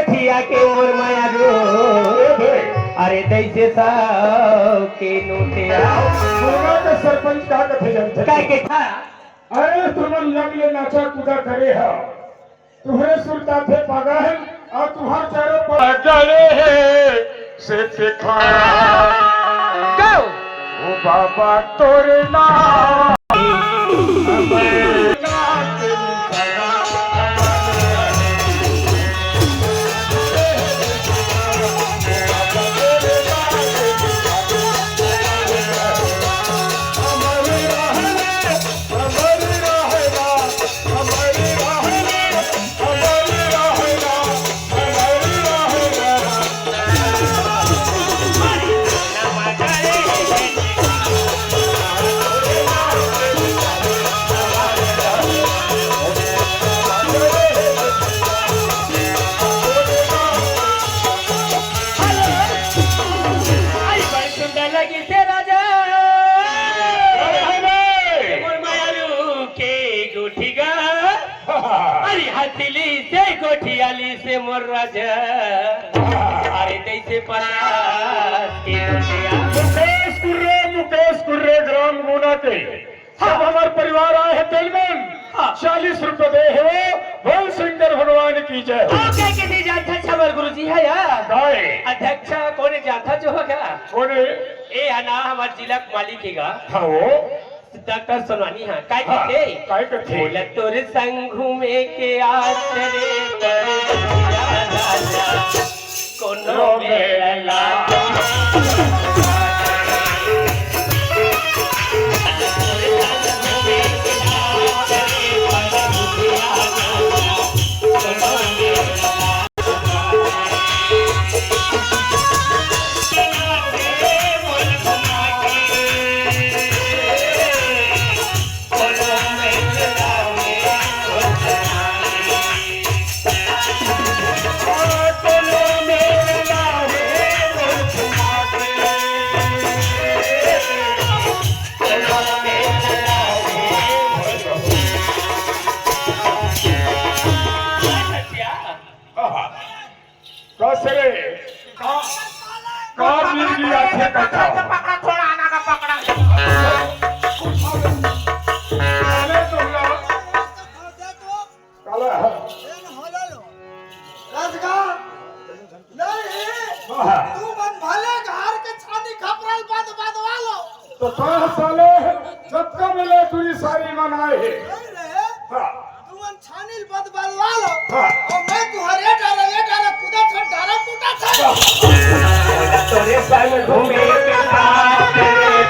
गोठिया के मोर माया रो अरे दैसे साव के नोटिया पूरा का सरपंच का कथे जनते काय के था अरे तुमन लगले नाचा कूदा करे है तुम्हारे सुरता थे पागल और तुम्हार चारों पर चले है से देखा गो ओ बाबा तोरे नाम गोठियाली से मोर राजा अरे दैसे परास के नोटिया मुकेश कुर्रे ग्राम गुना के सब हमारे परिवार आए हैं तेलमन 40 रुपए दे है बोल शंकर भगवान की जय ओके किसी जाथा छबर गुरुजी है यार गाय अध्यक्ष कोने जाथा जो होगा कोने ए आना हमार जिला मालिक हेगा हाँ वो डॉक्टर सोनानी हाँ काय कहते बोला तोरे संग घूमे के आचरे कोनो मेला तो साले जब का मिले तुझी सारी मनाए है तुमन छानिल बद बदवा लो और मैं तुम्हारे डाले कूदा छन डाला कूटा छन तोरे संग घूमे के आचरे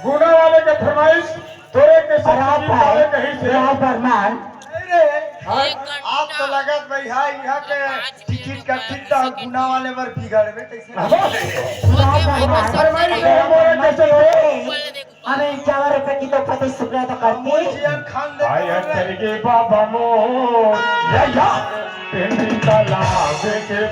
गुना वाले का फरमाइश तोरे के साथ कहीं से फरमान आप तो लगत भाई हां यहां के टिकट का चिंता गुना वाले पर बिगड़बे कैसे हमें 51 रुपए की तो पति शुक्र तो करती जीएम खान दे आया चलके बाबा मो या तेरी तालाब के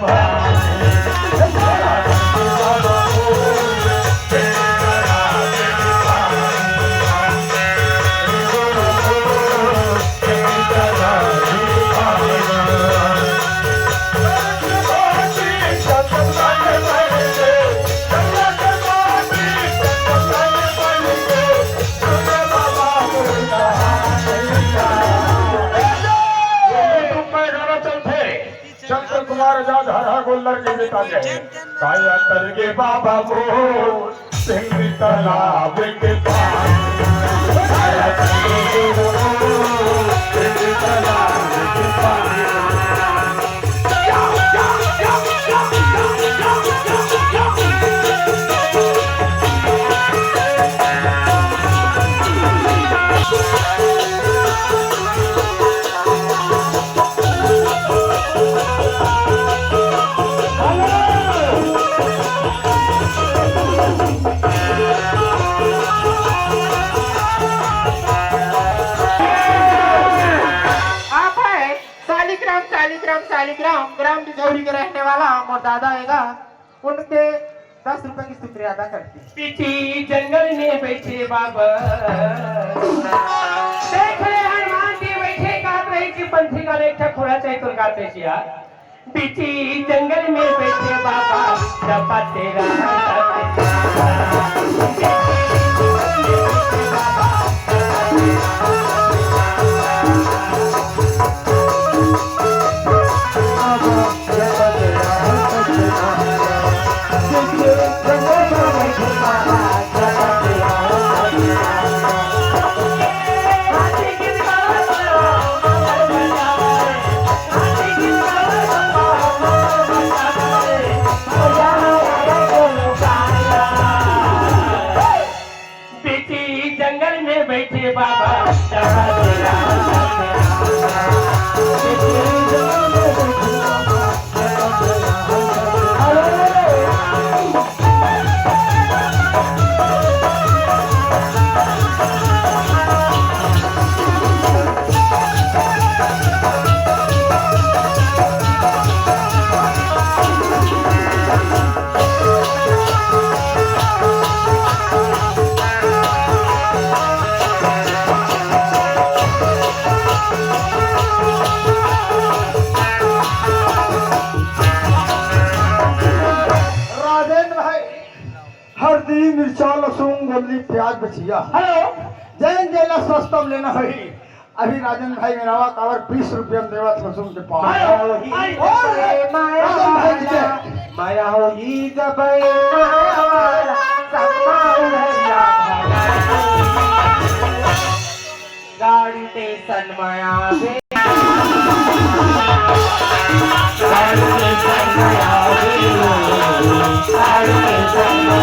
गोल्लर के बेटा जय काया तरगे बाबा मोर सिंह तालाब के पास काया तरगे सिंह तालाब के पास शालिग्राम ग्राम डिजौरी के रहने वाला मोर दादा हैगा, उनके 10 रुपए की शुक्रिया अदा करती। पीछे जंगल में बैठे बाबा देख रहे हनुमान जी बैठे गात रहे कि पंथी का लेखा खोड़ा चाहे तो गाते सिया बीची जंगल में बैठे बाबा जपा तेरा जंगल में बैठे बाबा जपा तेरा हल्दी मिर्चा लहसुन गोली प्याज बचिया हेलो जैन जेला सस्ता में लेना है। अभी राजन भाई मेरा कावर 20 रुपया में देवा लहसुन के पास माया हो ही जबै माया वाला सपना उड़ैया गाड़ी टेशन माया